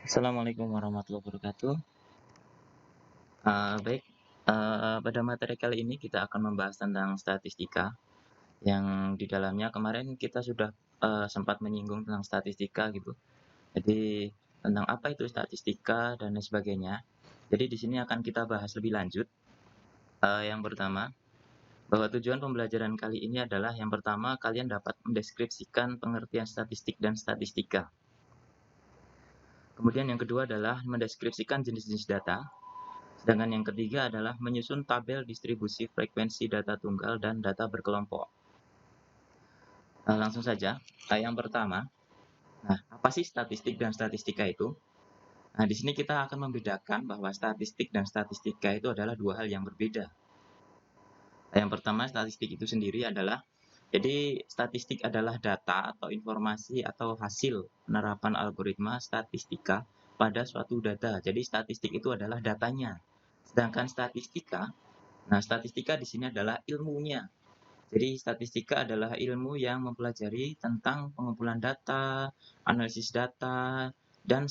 Assalamualaikum warahmatullahi wabarakatuh. Baik, pada materi kali ini kita akan membahas tentang statistika, yang di dalamnya kemarin kita sudah sempat menyinggung tentang statistika gitu. Jadi tentang apa itu statistika dan lain sebagainya. Jadi di sini akan kita bahas lebih lanjut. Yang pertama, bahwa tujuan pembelajaran kali ini adalah yang pertama kalian dapat mendeskripsikan pengertian statistik dan statistika. Kemudian yang kedua adalah mendeskripsikan jenis-jenis data. Sedangkan yang ketiga adalah menyusun tabel distribusi frekuensi data tunggal dan data berkelompok. Langsung saja, yang pertama, apa sih statistik dan statistika itu? Nah, di sini kita akan membedakan bahwa statistik dan statistika itu adalah dua hal yang berbeda. Yang pertama, statistik itu sendiri adalah, jadi statistik adalah data atau informasi atau hasil penerapan algoritma statistika pada suatu data. Jadi statistik itu adalah datanya. Sedangkan statistika, nah statistika di sini adalah ilmunya. Jadi statistika adalah ilmu yang mempelajari tentang pengumpulan data, analisis data, dan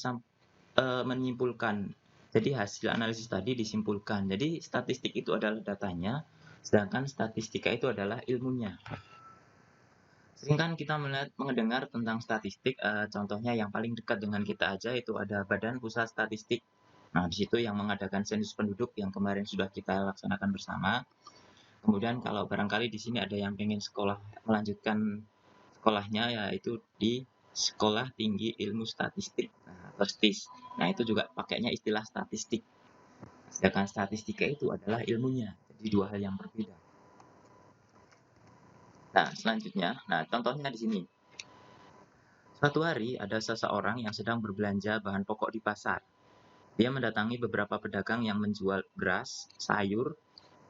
menyimpulkan. Jadi hasil analisis tadi disimpulkan. Jadi statistik itu adalah datanya, sedangkan statistika itu adalah ilmunya. Sering kan kita mendengar tentang statistik, contohnya yang paling dekat dengan kita aja itu ada Badan Pusat Statistik. Nah, di situ yang mengadakan sensus penduduk yang kemarin sudah kita laksanakan bersama. Kemudian kalau barangkali di sini ada yang pengen melanjutkan sekolahnya, yaitu di Sekolah Tinggi Ilmu Statistik, atau STIS. Nah, itu juga pakainya istilah statistik. Sedangkan statistika itu adalah ilmunya, jadi dua hal yang berbeda. Nah, selanjutnya, contohnya di sini. Suatu hari ada seseorang yang sedang berbelanja bahan pokok di pasar. Dia mendatangi beberapa pedagang yang menjual beras, sayur,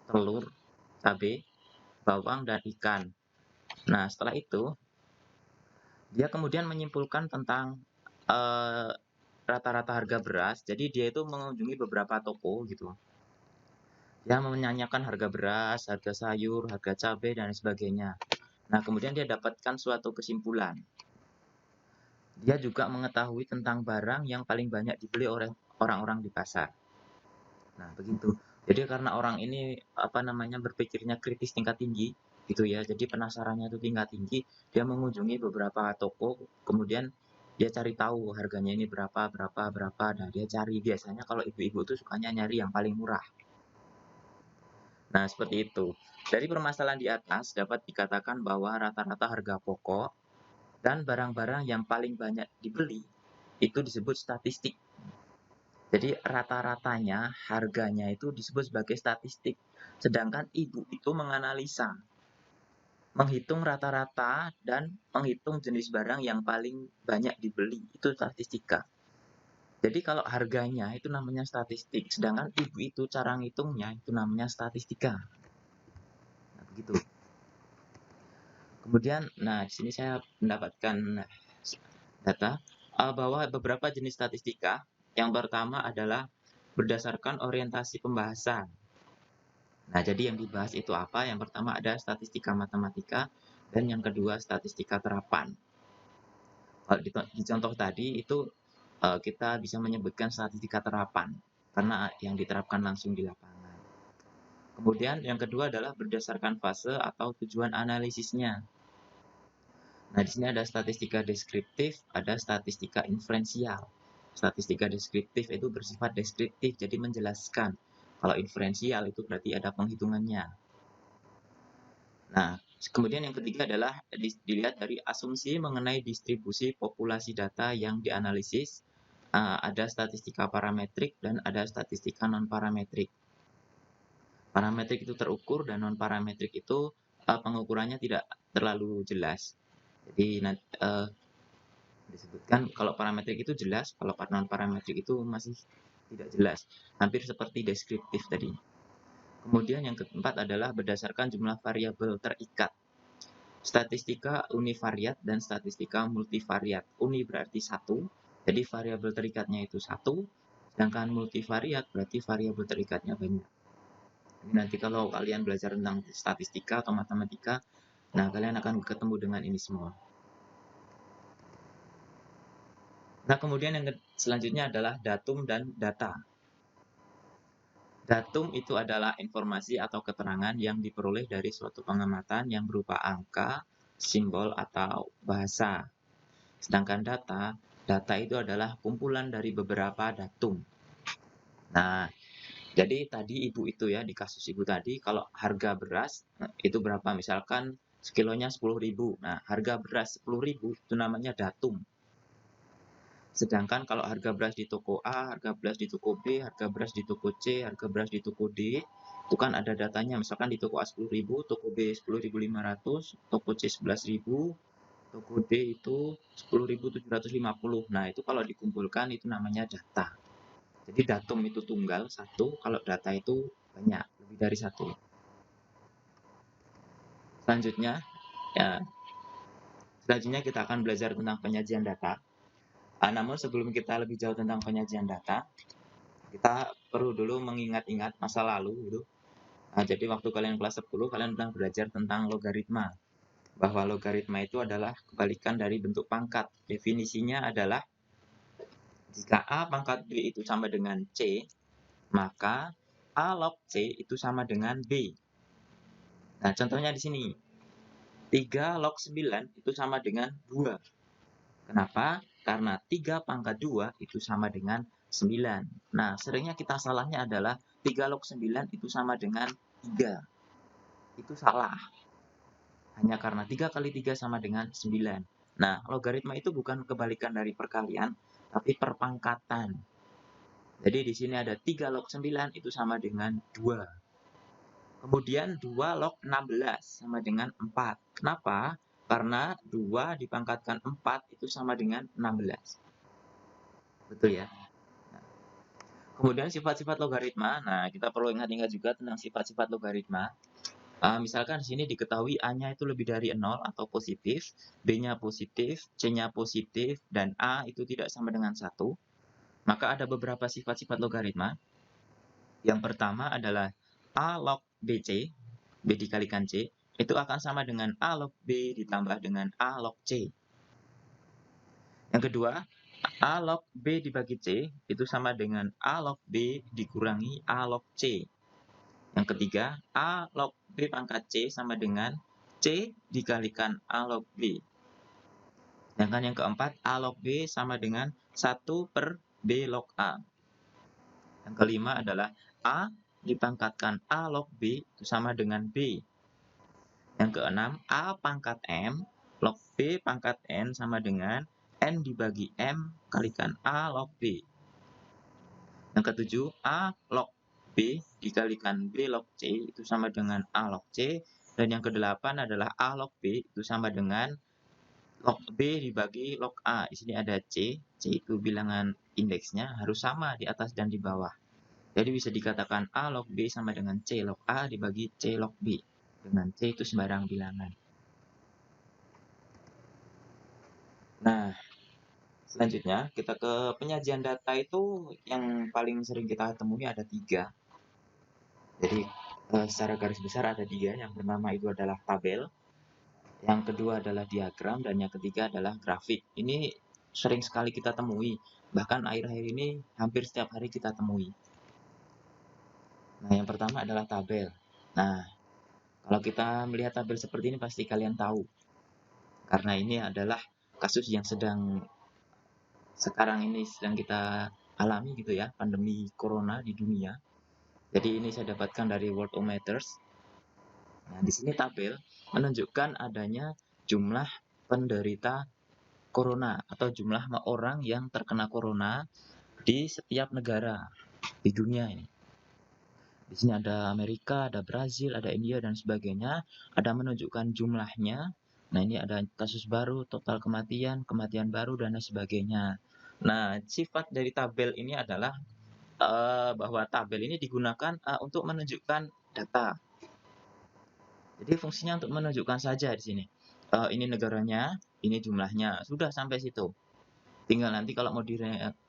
telur, cabai, bawang, dan ikan. Nah, setelah itu dia kemudian menyimpulkan tentang eh, rata-rata harga beras. Jadi dia itu mengunjungi beberapa toko gitu. Dia menanyakan harga beras, harga sayur, harga cabai, dan sebagainya. Nah, kemudian dia dapatkan suatu kesimpulan. Dia juga mengetahui tentang barang yang paling banyak dibeli oleh orang-orang di pasar. Nah, begitu. Jadi karena orang ini berpikirnya kritis tingkat tinggi gitu ya. Jadi penasarannya itu tingkat tinggi, dia mengunjungi beberapa toko, kemudian dia cari tahu harganya ini berapa, berapa, berapa. Nah, dia cari biasanya kalau ibu-ibu tuh sukanya nyari yang paling murah. Nah, seperti itu. Dari permasalahan di atas dapat dikatakan bahwa rata-rata harga pokok dan barang-barang yang paling banyak dibeli itu disebut statistik. Jadi rata-ratanya harganya itu disebut sebagai statistik. Sedangkan ibu itu menganalisa, menghitung rata-rata dan menghitung jenis barang yang paling banyak dibeli. Itu statistika. Jadi kalau harganya itu namanya statistik, sedangkan ibu itu cara ngitungnya itu namanya statistika. Nah, begitu. Kemudian, di sini saya mendapatkan data bahwa beberapa jenis statistika. Yang pertama adalah berdasarkan orientasi pembahasan. Nah, jadi yang dibahas itu apa? Yang pertama ada statistika matematika dan yang kedua statistika terapan. Kalau di contoh tadi itu kita bisa menyebutkan statistika terapan karena yang diterapkan langsung di lapangan. Kemudian yang kedua adalah berdasarkan fase atau tujuan analisisnya. Nah, di sini ada statistika deskriptif, ada statistika inferensial. Statistika deskriptif itu bersifat deskriptif, jadi menjelaskan. Kalau inferensial itu berarti ada penghitungannya. Nah, kemudian yang ketiga adalah dilihat dari asumsi mengenai distribusi populasi data yang dianalisis. Ada statistika parametrik dan ada statistika non-parametrik. Parametrik itu terukur dan non-parametrik itu pengukurannya tidak terlalu jelas. Jadi disebutkan kalau parametrik itu jelas, kalau non-parametrik itu masih tidak jelas. Hampir seperti deskriptif tadi. Kemudian yang keempat adalah berdasarkan jumlah variabel terikat. Statistika univariat dan statistika multivariat. Uni berarti satu, jadi variabel terikatnya itu satu, sedangkan multivariat berarti variabel terikatnya banyak. Jadi nanti kalau kalian belajar tentang statistika atau matematika, nah kalian akan ketemu dengan ini semua. Nah, kemudian yang selanjutnya adalah datum dan data. Datum itu adalah informasi atau keterangan yang diperoleh dari suatu pengamatan yang berupa angka, simbol, atau bahasa. Sedangkan data itu adalah kumpulan dari beberapa datum. Nah, jadi tadi ibu itu ya, di kasus ibu tadi, kalau harga beras itu berapa? Misalkan sekilonya 10.000. Nah, harga beras 10.000 itu namanya datum. Sedangkan kalau harga beras di toko A, harga beras di toko B, harga beras di toko C, harga beras di toko D, itu kan ada datanya. Misalkan di toko A 10.000, toko B 10.500, toko C 11.000, toko D itu 10.750. Nah, itu kalau dikumpulkan itu namanya data. Jadi datum itu tunggal satu, kalau data itu banyak, lebih dari satu. Selanjutnya, ya, selanjutnya kita akan belajar tentang penyajian data. Namun sebelum kita lebih jauh tentang penyajian data, kita perlu dulu mengingat-ingat masa lalu gitu. Jadi waktu kalian kelas 10, kalian pernah belajar tentang logaritma. Bahwa logaritma itu adalah kebalikan dari bentuk pangkat. Definisinya adalah jika A pangkat B itu sama dengan C, maka A log C itu sama dengan B. Nah, contohnya di sini. 3 log 9 itu sama dengan 2. Kenapa? Karena 3 pangkat 2 itu sama dengan 9. Nah, seringnya kita salahnya adalah 3 log 9 itu sama dengan 3. Itu salah. Hanya karena 3 kali 3 sama dengan 9. Nah, logaritma itu bukan kebalikan dari perkalian, tapi perpangkatan. Jadi di sini ada 3 log 9 itu sama dengan 2. Kemudian 2 log 16 sama dengan 4. Kenapa? Karena 2 dipangkatkan 4 itu sama dengan 16. Betul ya? Kemudian sifat-sifat logaritma. Nah, kita perlu ingat-ingat juga tentang sifat-sifat logaritma. Misalkan di sini diketahui A-nya itu lebih dari 0 atau positif, B-nya positif, C-nya positif, dan A itu tidak sama dengan 1. Maka ada beberapa sifat-sifat logaritma. Yang pertama adalah A log BC, B dikalikan C, itu akan sama dengan A log B ditambah dengan A log C. Yang kedua, A log B dibagi C itu sama dengan A log B dikurangi A log C. Yang ketiga, A log B pangkat C sama dengan C dikalikan A log B. Sedangkan yang keempat, A log B sama dengan 1 per B log A. Yang kelima adalah A dipangkatkan A log B itu sama dengan B. Yang keenam, A pangkat M log B pangkat N sama dengan N dibagi M kalikan A log B. Yang ketujuh, A log B dikalikan B log C itu sama dengan A log C. Dan yang kedelapan adalah A log B itu sama dengan log B dibagi log A. Di sini ada C. C itu bilangan indeksnya harus sama di atas dan di bawah. Jadi bisa dikatakan A log B sama dengan C log A dibagi C log B. Dengan C itu sembarang bilangan. Nah, selanjutnya kita ke penyajian data itu yang paling sering kita temui ada 3. Jadi secara garis besar ada 3. Yang pertama itu adalah tabel, yang kedua adalah diagram, dan yang ketiga adalah grafik. Ini sering sekali kita temui, bahkan akhir-akhir ini hampir setiap hari kita temui. Nah, yang pertama adalah tabel. Nah, kalau kita melihat tabel seperti ini pasti kalian tahu, karena ini adalah kasus yang sekarang ini sedang kita alami gitu ya, pandemi corona di dunia. Jadi ini saya dapatkan dari Worldometers. Nah, di sini tabel menunjukkan adanya jumlah penderita corona atau jumlah orang yang terkena corona di setiap negara di dunia ini. Di sini ada Amerika, ada Brazil, ada India dan sebagainya. Ada menunjukkan jumlahnya. Nah, ini ada kasus baru, total kematian, kematian baru dan lain sebagainya. Nah, sifat dari tabel ini adalah bahwa tabel ini digunakan untuk menunjukkan data. Jadi fungsinya untuk menunjukkan saja di sini. Ini negaranya, ini jumlahnya. Sudah sampai situ. Tinggal nanti kalau mau di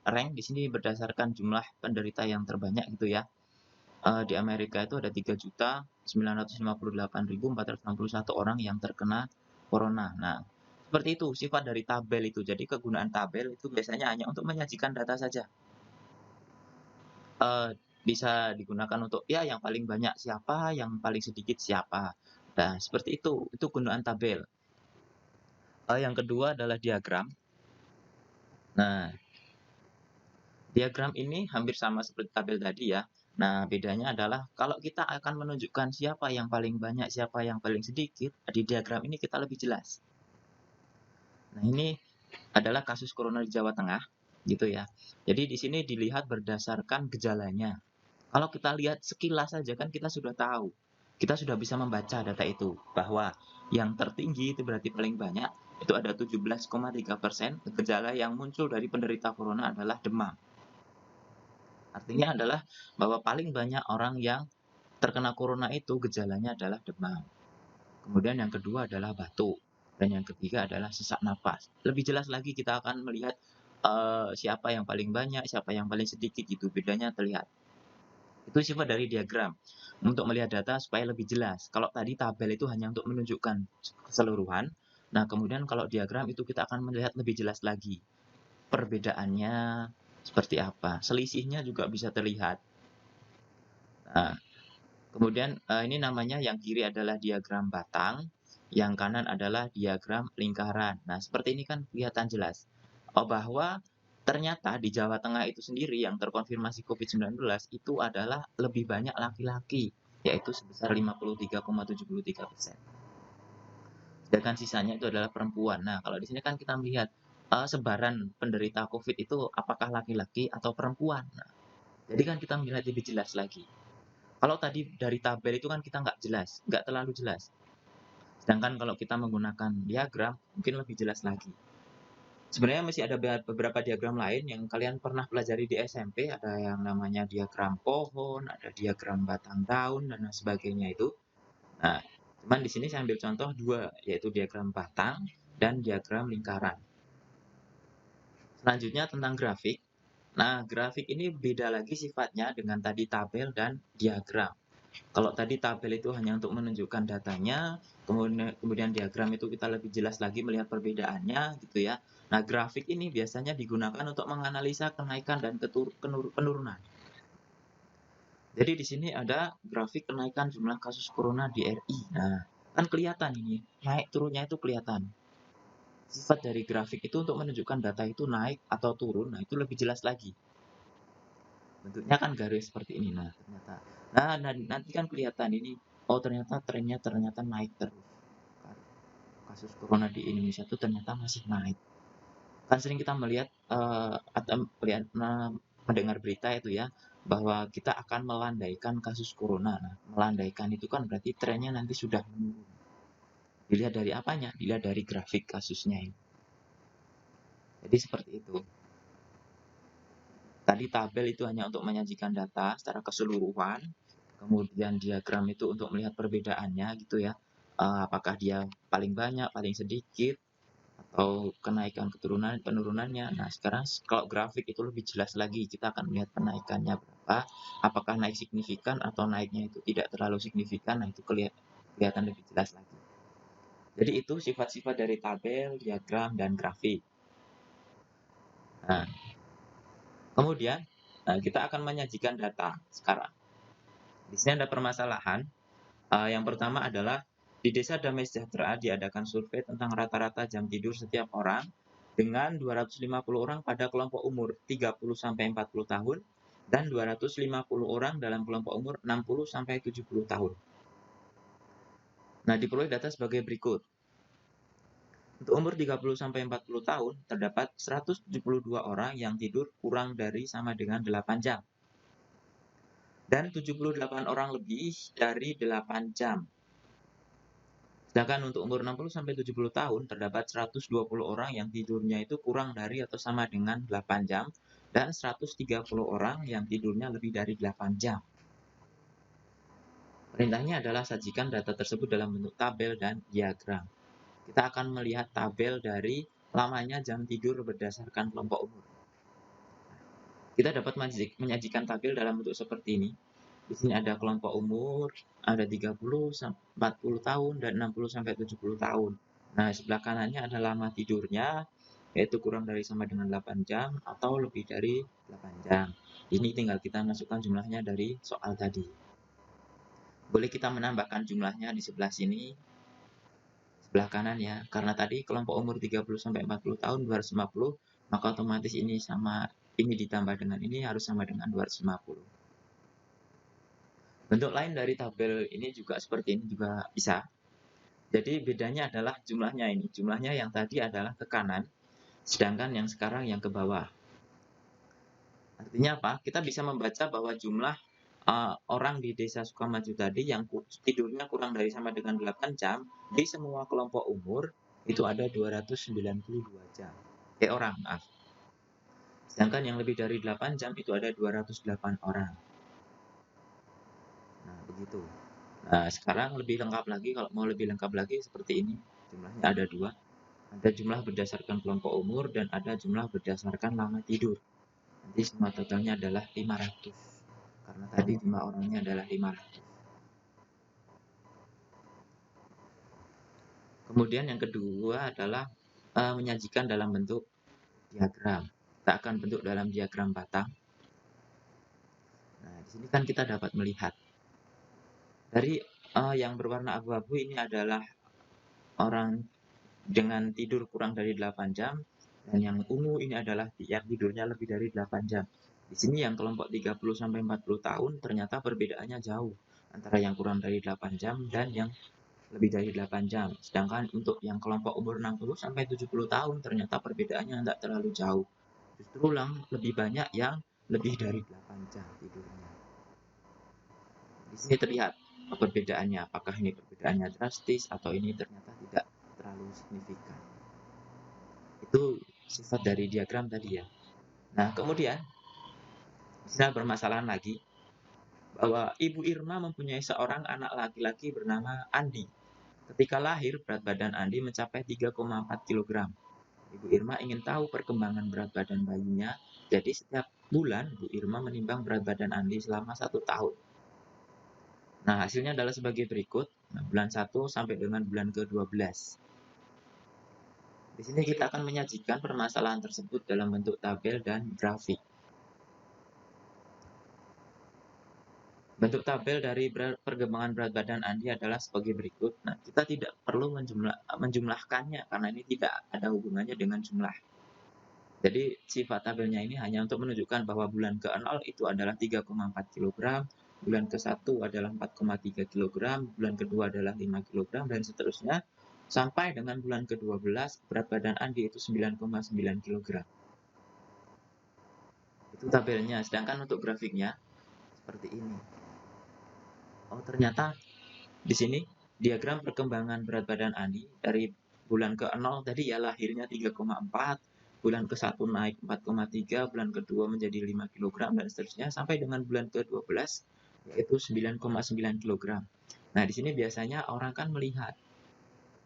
rank di sini berdasarkan jumlah penderita yang terbanyak gitu ya. Di Amerika itu ada 3.958.461 orang yang terkena corona. Nah, Seperti itu sifat dari tabel itu. Jadi kegunaan tabel itu biasanya hanya untuk menyajikan data saja. Eee, Bisa digunakan untuk ya yang paling banyak siapa, yang paling sedikit siapa. Nah, seperti itu gunaan tabel. Yang kedua adalah diagram. Nah, diagram ini hampir sama seperti tabel tadi ya. Nah, bedanya adalah kalau kita akan menunjukkan siapa yang paling banyak, siapa yang paling sedikit, di diagram ini kita lebih jelas. Nah, ini adalah kasus corona di Jawa Tengah, gitu ya. Jadi di sini dilihat berdasarkan gejalanya. Kalau kita lihat sekilas saja kan kita sudah tahu, kita sudah bisa membaca data itu, bahwa yang tertinggi itu berarti paling banyak, itu ada 17,3% gejala yang muncul dari penderita corona adalah demam. Artinya adalah bahwa paling banyak orang yang terkena corona itu gejalanya adalah demam. Kemudian yang kedua adalah batuk. Dan yang ketiga adalah sesak napas. Lebih jelas lagi kita akan melihat siapa yang paling banyak, siapa yang paling sedikit gitu. Bedanya terlihat. Itu sifat dari diagram. Untuk melihat data supaya lebih jelas. Kalau tadi tabel itu hanya untuk menunjukkan keseluruhan. Nah, kemudian kalau diagram itu kita akan melihat lebih jelas lagi. Perbedaannya seperti apa. Selisihnya juga bisa terlihat. Nah, kemudian ini namanya yang kiri adalah diagram batang, yang kanan adalah diagram lingkaran. Nah, seperti ini kan kelihatan jelas bahwa ternyata di Jawa Tengah itu sendiri yang terkonfirmasi COVID-19 itu adalah lebih banyak laki-laki, yaitu sebesar 53,73%. Sedangkan sisanya itu adalah perempuan. Nah, kalau di sini kan kita melihat sebaran penderita COVID itu apakah laki-laki atau perempuan. Nah, jadi kan kita melihat lebih jelas lagi. Kalau tadi dari tabel itu kan kita nggak jelas, nggak terlalu jelas. Sedangkan kalau kita menggunakan diagram, mungkin lebih jelas lagi. Sebenarnya masih ada beberapa diagram lain yang kalian pernah pelajari di SMP, ada yang namanya diagram pohon, ada diagram batang daun, dan lain sebagainya itu. Nah, cuman di sini saya ambil contoh dua, yaitu diagram batang dan diagram lingkaran. Selanjutnya tentang grafik. Nah, grafik ini beda lagi sifatnya dengan tadi tabel dan diagram. Kalau tadi tabel itu hanya untuk menunjukkan datanya, kemudian diagram itu kita lebih jelas lagi melihat perbedaannya gitu ya. Nah, grafik ini biasanya digunakan untuk menganalisa kenaikan dan penurunan. Jadi di sini ada grafik kenaikan jumlah kasus corona di RI. Nah, kan kelihatan ini, naik turunnya itu kelihatan. Sifat dari grafik itu untuk menunjukkan data itu naik atau turun, nah itu lebih jelas lagi. Bentuknya kan garis seperti ini. Nah, ternyata. Nah, nanti kan kelihatan ini. Oh, ternyata trennya ternyata naik terus. Kasus corona di Indonesia itu ternyata masih naik. Kan sering kita melihat atau melihat mendengar berita itu ya, bahwa kita akan melandaikan kasus corona. Nah, melandaikan itu kan berarti trennya nanti sudah menurun. Dilihat dari apanya? Dilihat dari grafik kasusnya ini. Jadi seperti itu. Tadi tabel itu hanya untuk menyajikan data secara keseluruhan, kemudian diagram itu untuk melihat perbedaannya gitu ya. Apakah dia paling banyak, paling sedikit, atau kenaikan keturunan penurunannya. Nah, sekarang kalau grafik itu lebih jelas lagi. Kita akan melihat kenaikannya berapa, apakah naik signifikan atau naiknya itu tidak terlalu signifikan. Nah, itu kelihatan lebih jelas lagi. Jadi itu sifat-sifat dari tabel, diagram, dan grafik. Nah, kemudian kita akan menyajikan data sekarang. Di sini ada permasalahan. Yang pertama adalah di Desa Damai Sejahtera diadakan survei tentang rata-rata jam tidur setiap orang dengan 250 orang pada kelompok umur 30-40 tahun dan 250 orang dalam kelompok umur 60-70 tahun. Nah, diperoleh data sebagai berikut. Untuk umur 30-40 tahun, terdapat 172 orang yang tidur kurang dari sama dengan 8 jam. Dan 78 orang lebih dari 8 jam. Sedangkan untuk umur 60-70 tahun, terdapat 120 orang yang tidurnya itu kurang dari atau sama dengan 8 jam, dan 130 orang yang tidurnya lebih dari 8 jam. Perintahnya adalah sajikan data tersebut dalam bentuk tabel dan diagram. Kita akan melihat tabel dari lamanya jam tidur berdasarkan kelompok umur. Kita dapat menyajikan tabel dalam bentuk seperti ini. Di sini ada kelompok umur, ada 30-40 tahun, dan 60-70 tahun. Nah, sebelah kanannya ada lama tidurnya, yaitu kurang dari sama dengan 8 jam atau lebih dari 8 jam. Ini tinggal kita masukkan jumlahnya dari soal tadi. Boleh kita menambahkan jumlahnya di sebelah sini, sebelah kanan ya. Karena tadi kelompok umur 30-40 tahun 250, maka otomatis ini ditambah dengan ini harus sama dengan 250. Bentuk lain dari tabel ini juga seperti ini juga bisa. Jadi bedanya adalah jumlahnya ini. Jumlahnya yang tadi adalah ke kanan, sedangkan yang sekarang yang ke bawah. Artinya apa? Kita bisa membaca bahwa jumlah orang di Desa Sukamaju tadi yang tidurnya kurang dari sama dengan 8 jam, di semua kelompok umur itu ada 292 jam. Orang, maaf. Sedangkan yang lebih dari 8 jam itu ada 208 orang. Nah, begitu. Nah, sekarang lebih lengkap lagi, kalau mau lebih lengkap lagi seperti ini. Jumlahnya ada 2. Ada jumlah berdasarkan kelompok umur dan ada jumlah berdasarkan lama tidur. Nanti semua totalnya adalah 500. Karena tadi jumlah orangnya adalah 500. Kemudian yang kedua adalah menyajikan dalam bentuk diagram. Kita akan bentuk dalam diagram batang. Nah, di sini kan kita dapat melihat dari yang berwarna abu-abu ini adalah orang dengan tidur kurang dari 8 jam, dan yang ungu ini adalah yang tidurnya lebih dari 8 jam. Di sini yang kelompok 30-40 tahun ternyata perbedaannya jauh antara yang kurang dari 8 jam dan yang lebih dari 8 jam. Sedangkan untuk yang kelompok umur 60-70 tahun ternyata perbedaannya tidak terlalu jauh. Justru lebih banyak yang lebih dari 8 jam tidurnya. Di sini terlihat perbedaannya, apakah ini perbedaannya drastis atau ini ternyata tidak terlalu signifikan. Itu sifat dari diagram tadi ya. Nah, kemudian kita bermasalahan lagi bahwa Ibu Irma mempunyai seorang anak laki-laki bernama Andi. Ketika lahir, berat badan Andi mencapai 3,4 kg. Ibu Irma ingin tahu perkembangan berat badan bayinya, jadi setiap bulan Ibu Irma menimbang berat badan Andi selama 1 tahun. Nah, hasilnya adalah sebagai berikut, bulan 1 sampai dengan bulan ke-12. Di sini kita akan menyajikan permasalahan tersebut dalam bentuk tabel dan grafik. Bentuk tabel dari perkembangan berat badan Andi adalah sebagai berikut. Nah, kita tidak perlu menjumlahkannya karena ini tidak ada hubungannya dengan jumlah. Jadi sifat tabelnya ini hanya untuk menunjukkan bahwa bulan ke-0 itu adalah 3,4 kg, bulan ke-1 adalah 4,3 kg, bulan kedua adalah 5 kg, dan seterusnya. Sampai dengan bulan ke-12, berat badan Andi itu 9,9 kg. Itu tabelnya, sedangkan untuk grafiknya seperti ini. Oh, ternyata di sini diagram perkembangan berat badan Andi dari bulan ke-0 tadi ya lahirnya 3,4, bulan ke-1 naik 4,3, bulan kedua menjadi 5 kg dan seterusnya sampai dengan bulan ke-12 yaitu 9,9 kg. Nah, di sini biasanya orang kan melihat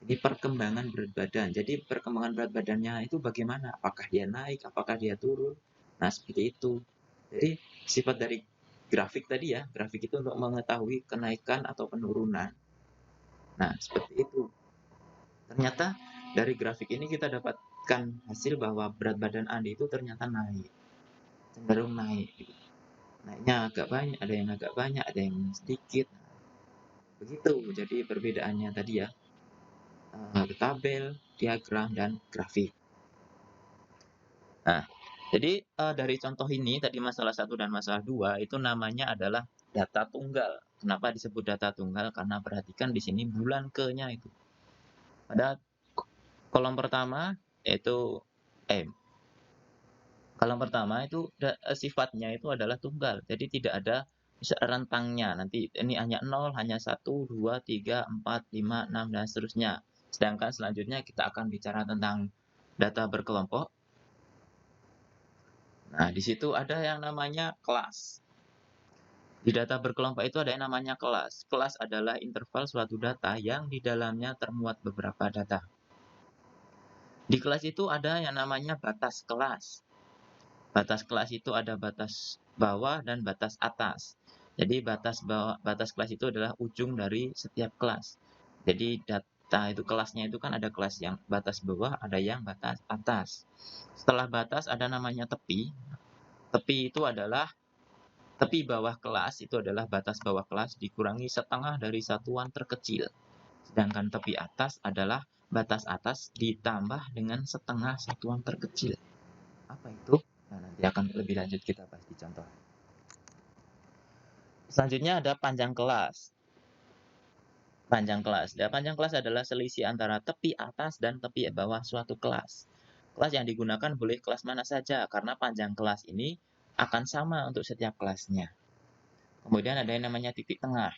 ini perkembangan berat badan. Jadi perkembangan berat badannya itu bagaimana? Apakah dia naik, apakah dia turun? Nah, seperti itu. Jadi sifat dari grafik tadi ya, grafik itu untuk mengetahui kenaikan atau penurunan. Nah, seperti itu. Ternyata dari grafik ini kita dapatkan hasil bahwa berat badan Andi itu ternyata naik. Cenderung naik. Naiknya agak banyak, ada yang agak banyak, ada yang sedikit. Begitu, jadi perbedaannya tadi ya. Tabel, diagram, dan grafik. Nah, jadi dari contoh ini tadi masalah 1 dan masalah 2 itu namanya adalah data tunggal. Kenapa disebut data tunggal? Karena perhatikan di sini bulan ke-nya itu. Pada kolom pertama yaitu kolom pertama itu sifatnya itu adalah tunggal. Jadi tidak ada rentangnya. Nanti ini hanya 0, hanya 1, 2, 3, 4, 5, 6 dan seterusnya. Sedangkan selanjutnya kita akan bicara tentang data berkelompok. Nah, di situ ada yang namanya kelas. Di data berkelompok itu ada yang namanya kelas. Kelas adalah interval suatu data yang di dalamnya termuat beberapa data. Di kelas itu ada yang namanya batas kelas. Batas kelas itu ada batas bawah dan batas atas. Jadi batas kelas itu adalah ujung dari setiap kelas. Jadi Nah, itu kelasnya itu kan ada kelas yang batas bawah, ada yang batas atas. Setelah batas ada namanya tepi. Tepi itu adalah tepi bawah kelas itu adalah batas bawah kelas dikurangi setengah dari satuan terkecil. Sedangkan tepi atas adalah batas atas ditambah dengan setengah satuan terkecil. Apa itu? Nah, nanti akan lebih lanjut kita bahas di contoh. Selanjutnya ada panjang kelas. Panjang kelas. Ya, panjang kelas adalah selisih antara tepi atas dan tepi bawah suatu kelas. Kelas yang digunakan boleh kelas mana saja, karena panjang kelas ini akan sama untuk setiap kelasnya. Kemudian ada yang namanya titik tengah.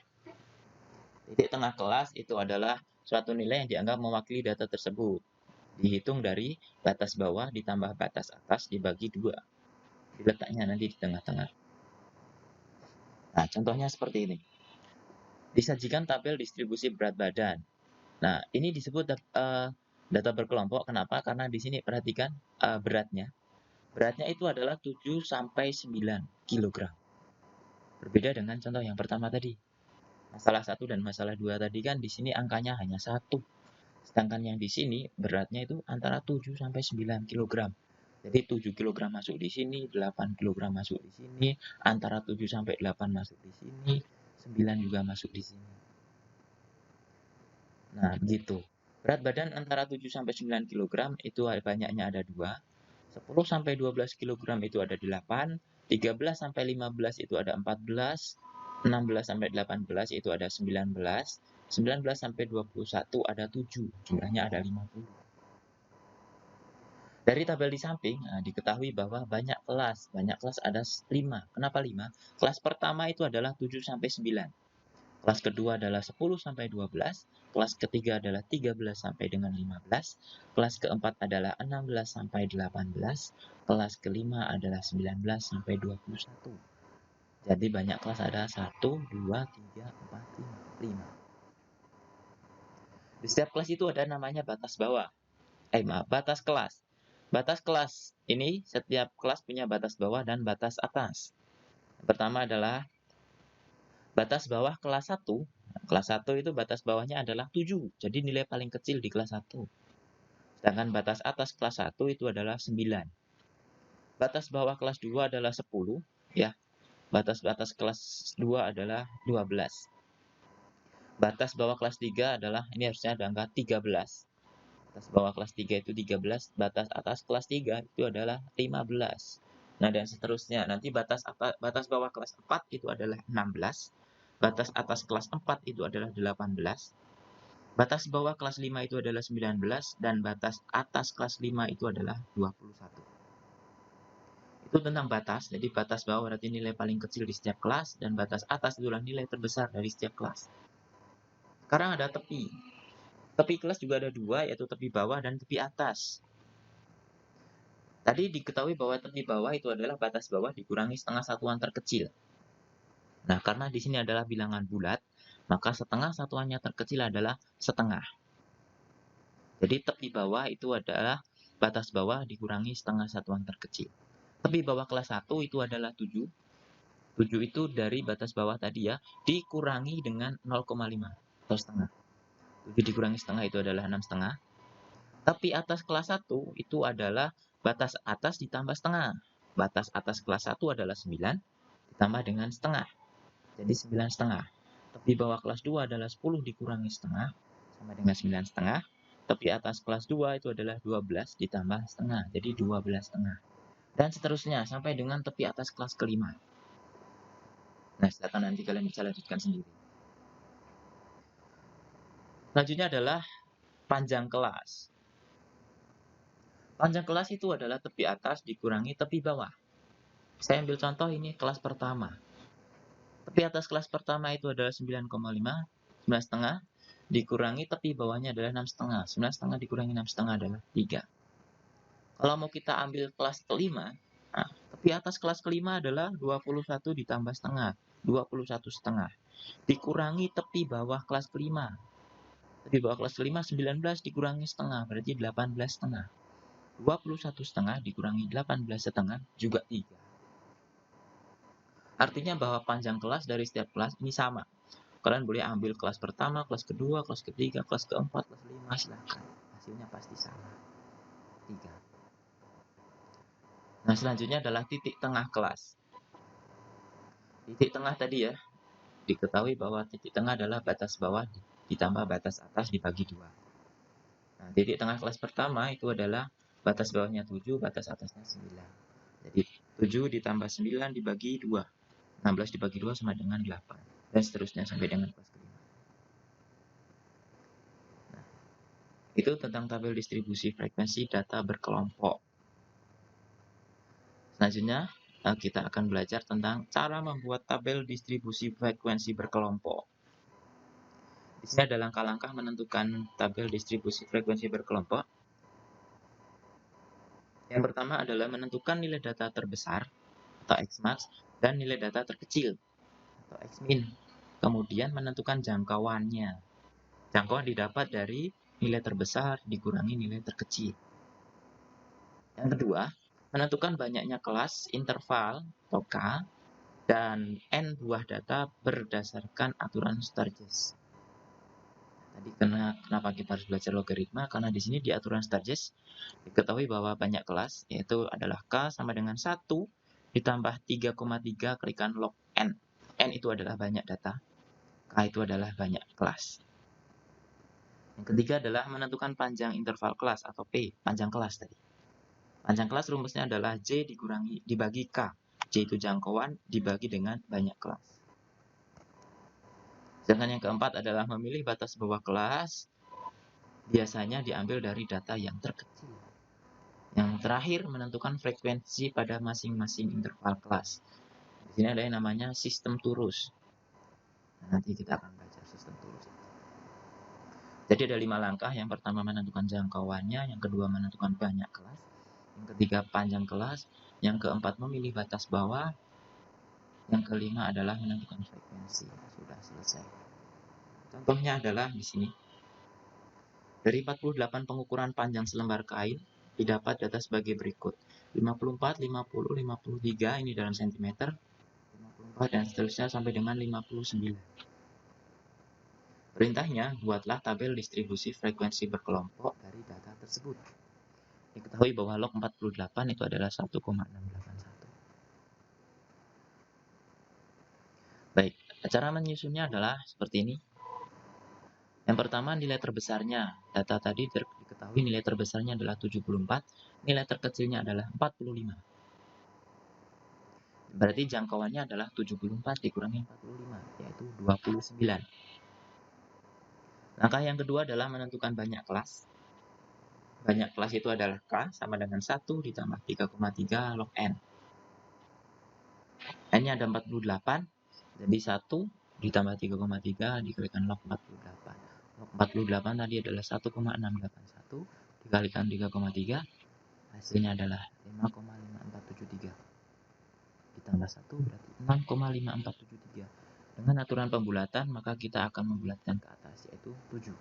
Titik tengah kelas itu adalah suatu nilai yang dianggap mewakili data tersebut. Dihitung dari batas bawah ditambah batas atas dibagi 2. Diletaknya nanti di tengah-tengah. Nah, contohnya seperti ini. Disajikan tabel distribusi berat badan. Nah, ini disebut data berkelompok. Kenapa? Karena di sini perhatikan beratnya. Beratnya itu adalah 7 sampai 9 kg. Berbeda dengan contoh yang pertama tadi. Masalah 1 dan masalah 2 tadi kan di sini angkanya hanya 1. Sedangkan yang di sini beratnya itu antara 7 sampai 9 kg. Jadi 7 kg masuk di sini, 8 kg masuk di sini, antara 7 sampai 8 masuk di sini, 9 juga masuk di sini. Nah, begitu. Berat badan antara 7 sampai 9 kg itu banyaknya ada 2. 10 sampai 12 kg itu ada 8, 13 sampai 15 itu ada 14, 16 sampai 18 itu ada 19, 19 sampai 21 ada 7, jumlahnya ada 50. Dari tabel di samping, diketahui bahwa banyak kelas ada 5. Kenapa 5? Kelas pertama itu adalah 7 sampai 9. Kelas kedua adalah 10 sampai 12, kelas ketiga adalah 13 sampai dengan 15, kelas keempat adalah 16 sampai 18, kelas kelima adalah 19 sampai 21. Jadi banyak kelas ada 1, 2, 3, 4, 5. Di setiap kelas itu ada namanya batas bawah. Batas kelas. Batas kelas ini setiap kelas punya batas bawah dan batas atas. Yang pertama adalah batas bawah kelas 1. Kelas 1 itu batas bawahnya adalah 7. Jadi nilai paling kecil di kelas 1. Sedangkan batas atas kelas 1 itu adalah 9. Batas bawah kelas 2 adalah 10. Ya. Batas kelas 2 adalah 12. Batas bawah kelas 3 adalah, ini harusnya ada angka 13. Batas bawah kelas 3 itu 13. Batas atas kelas 3 itu adalah 15. Nah, dan seterusnya. Nanti batas bawah kelas 4 itu adalah 16. Batas atas kelas 4 itu adalah 18. Batas bawah kelas 5 itu adalah 19. Dan batas atas kelas 5 itu adalah 21. Itu tentang batas. Jadi batas bawah berarti nilai paling kecil di setiap kelas. Dan batas atas itulah nilai terbesar dari setiap kelas. Sekarang ada tepi. Tepi kelas juga ada 2, yaitu tepi bawah dan tepi atas. Tadi diketahui bahwa tepi bawah itu adalah batas bawah dikurangi setengah satuan terkecil. Nah, karena di sini adalah bilangan bulat, maka setengah satuannya terkecil adalah setengah. Jadi tepi bawah itu adalah batas bawah dikurangi setengah satuan terkecil. Tepi bawah kelas 1 itu adalah 7. 7 itu dari batas bawah tadi ya, dikurangi dengan 0,5 atau setengah. 7 dikurangi setengah itu adalah 6,5. Tepi atas kelas 1 itu adalah batas atas ditambah setengah. Batas atas kelas 1 adalah 9 ditambah dengan setengah. Jadi 9,5. Tepi bawah kelas 2 adalah 10 dikurangi setengah sama dengan 9,5. Tepi atas kelas 2 itu adalah 12 ditambah setengah. Jadi 12,5. Dan seterusnya sampai dengan tepi atas kelas kelima. Nah, silakan nanti kalian bisa lanjutkan sendiri. Selanjutnya adalah panjang kelas. Panjang kelas itu adalah tepi atas dikurangi tepi bawah. Saya ambil contoh ini kelas pertama. Tepi atas kelas pertama itu adalah 9,5, 9,5 dikurangi tepi bawahnya adalah 6,5. 9,5 dikurangi 6,5 adalah 3. Kalau mau kita ambil kelas kelima, nah, tepi atas kelas kelima adalah 21 ditambah setengah, 21,5. Dikurangi tepi bawah kelas kelima. Tepi bawah kelas kelima 19 dikurangi setengah, berarti 18,5. 21,5 dikurangi 18,5 juga 3. Artinya bahwa panjang kelas dari setiap kelas ini sama. Kalian boleh ambil kelas pertama, kelas kedua, kelas ketiga, kelas keempat, kelas kelima, silahkan. Hasilnya pasti sama. 3. Nah, selanjutnya adalah titik tengah kelas. Titik tengah tadi ya, diketahui bahwa titik tengah adalah batas bawah ditambah batas atas dibagi 2. Nah, titik tengah kelas pertama itu adalah batas bawahnya 7, batas atasnya 9. Jadi 7 ditambah 9 dibagi 2. 16 dibagi 2 sama dengan 8. Dan seterusnya sampai dengan kelas kelima. Nah, itu tentang tabel distribusi frekuensi data berkelompok. Selanjutnya, kita akan belajar tentang cara membuat tabel distribusi frekuensi berkelompok. Di sini ada langkah-langkah menentukan tabel distribusi frekuensi berkelompok. Yang pertama adalah menentukan nilai data terbesar atau Xmax dan nilai data terkecil atau Xmin. Kemudian menentukan jangkauannya. Jangkauan didapat dari nilai terbesar dikurangi nilai terkecil. Yang kedua, menentukan banyaknya kelas, interval atau K, dan N buah data berdasarkan aturan Sturges. Tadi kenapa kita harus belajar logaritma? Karena di sini di aturan Sturges diketahui bahwa banyak kelas, yaitu adalah K sama dengan 1 ditambah 3,3 kalikan log N. N itu adalah banyak data, K itu adalah banyak kelas. Yang ketiga adalah menentukan panjang interval kelas atau P, panjang kelas tadi. Panjang kelas rumusnya adalah J dibagi K. J itu jangkauan dibagi dengan banyak kelas. Sedangkan yang keempat adalah memilih batas bawah kelas. Biasanya diambil dari data yang terkecil. Yang terakhir menentukan frekuensi pada masing-masing interval kelas. Di sini ada yang namanya sistem turus. Nah, nanti kita akan belajar sistem turus. Jadi ada 5 langkah. Yang pertama menentukan jangkauannya, yang kedua menentukan banyak kelas, yang ketiga panjang kelas, yang keempat memilih batas bawah, yang kelima adalah menentukan frekuensi. Sudah selesai. Contohnya adalah di sini. Dari 48 pengukuran panjang selembar kain, didapat data sebagai berikut. 54, 50, 53 ini dalam sentimeter, 54 dan seterusnya sampai dengan 59. Perintahnya, buatlah tabel distribusi frekuensi berkelompok dari data tersebut. Diketahui bahwa log 48 itu adalah 1,681. Baik, cara menyusunnya adalah seperti ini. Yang pertama nilai terbesarnya. Data tadi diketahui nilai terbesarnya adalah 74, nilai terkecilnya adalah 45. Berarti jangkauannya adalah 74 dikurangi 45, yaitu 29. Langkah yang kedua adalah menentukan banyak kelas. Banyak kelas itu adalah K sama dengan 1 ditambah 3,3 log N. N-nya ada 48, jadi 1 ditambah 3,3 dikalikan log 48. Log 48 tadi adalah 1,681 dikalikan 3,3, hasilnya adalah 5,5473. Ditambah 1 berarti 6,5473. Dengan aturan pembulatan, maka kita akan membulatkan ke atas, yaitu 7.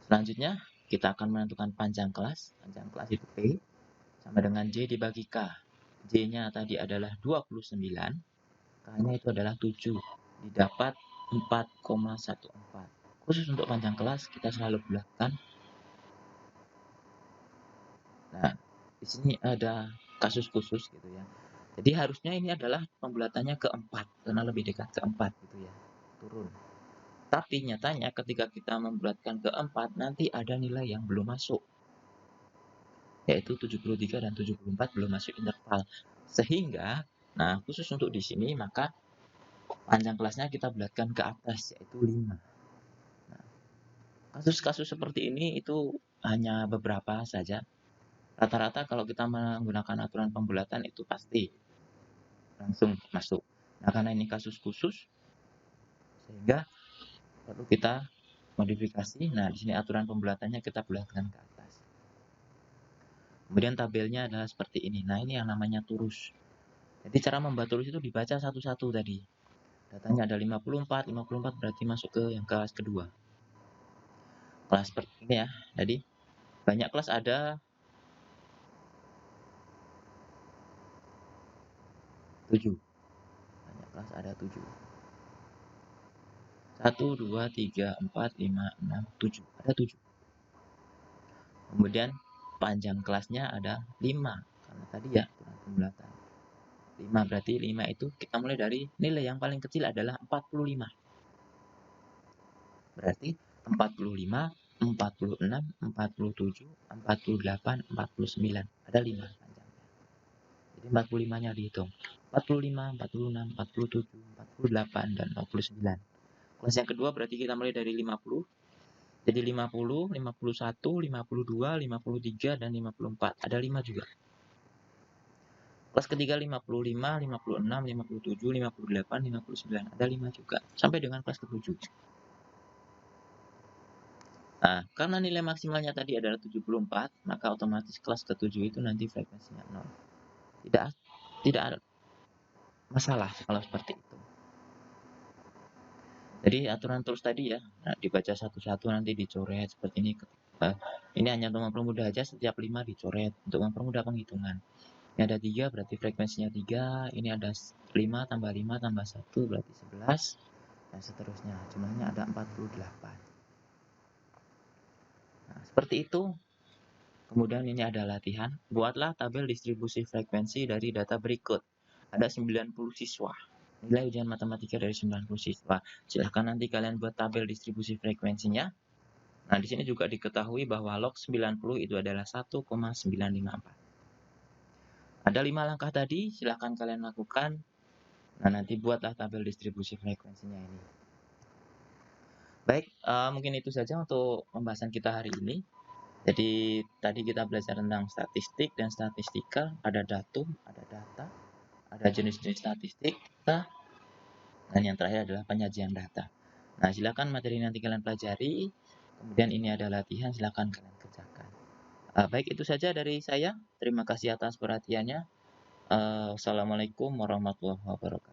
Selanjutnya, kita akan menentukan panjang kelas. Panjang kelas itu P sama dengan J dibagi K. J-nya tadi adalah 29, K-nya itu adalah 7. Didapat 4,14. Khusus untuk panjang kelas, kita selalu bulatkan. Nah, di sini ada kasus khusus gitu ya. Jadi harusnya ini adalah pembulatannya ke 4, karena lebih dekat ke 4 gitu ya. Turun. Tapi nyatanya ketika kita membulatkan ke 4, nanti ada nilai yang belum masuk. Yaitu 73 dan 74 belum masuk interval. Sehingga, nah khusus untuk di sini, maka panjang kelasnya kita bulatkan ke atas, yaitu 5. Nah, kasus-kasus seperti ini itu hanya beberapa saja. Rata-rata kalau kita menggunakan aturan pembulatan itu pasti langsung masuk. Nah, karena ini kasus khusus, sehingga perlu kita modifikasi. Nah, di sini aturan pembulatannya kita bulatkan ke atas. Kemudian tabelnya adalah seperti ini. Nah, ini yang namanya turus. Jadi cara membuat turus itu dibaca satu-satu tadi. Datanya ada 54, 54 berarti masuk ke yang kelas kedua. Kelas seperti ini ya. Jadi banyak kelas ada 7. kelas ada 7. 1, 2, 3, 4, 5, 6, 7. Ada 7. Kemudian panjang kelasnya ada 5. Karena tadi ya aturan pembulatan. 5 berarti 5 itu kita mulai dari nilai yang paling kecil adalah 45. Berarti 45, 46, 47, 48, 49. Ada 5 panjangnya. Jadi 45-nya dihitung. 45, 46, 47, 48, dan 49. Kelas yang kedua berarti kita mulai dari 50. Jadi 50, 51, 52, 53, dan 54. Ada 5 juga. Kelas ketiga 55, 56, 57, 58, 59. Ada 5 juga. Sampai dengan kelas ke-7. Nah, karena nilai maksimalnya tadi adalah 74, maka otomatis kelas ke-7 itu nanti frekuensinya 0. Tidak ada masalah kalau seperti itu. Jadi aturan terus tadi ya, nah, dibaca satu-satu nanti dicoret seperti ini. Ini hanya untuk mempermudah aja, setiap 5 dicoret untuk mempermudah penghitungan. Ini ada 3 berarti frekuensinya 3, ini ada 5 tambah 5 tambah 1 berarti 11, dan seterusnya. Jumlahnya ada 48. Nah, seperti itu. Kemudian ini ada latihan. Buatlah tabel distribusi frekuensi dari data berikut. Ada 90 siswa. Nilai ujian matematika dari 90 siswa. Silahkan nanti kalian buat tabel distribusi frekuensinya. Nah, di sini juga diketahui bahwa log 90 itu adalah 1,954. Ada 5 langkah tadi, silahkan kalian lakukan. Nah, nanti buatlah tabel distribusi frekuensinya ini. Baik, mungkin itu saja untuk pembahasan kita hari ini. Jadi tadi kita belajar tentang statistik dan statistika, ada datum, ada data, ada jenis-jenis statistik, dan yang terakhir adalah penyajian data. Nah, silakan materi nanti kalian pelajari. Kemudian ini ada latihan, silakan kalian kerjakan. Baik, itu saja dari saya. Terima kasih atas perhatiannya. Wassalamualaikum warahmatullahi wabarakatuh.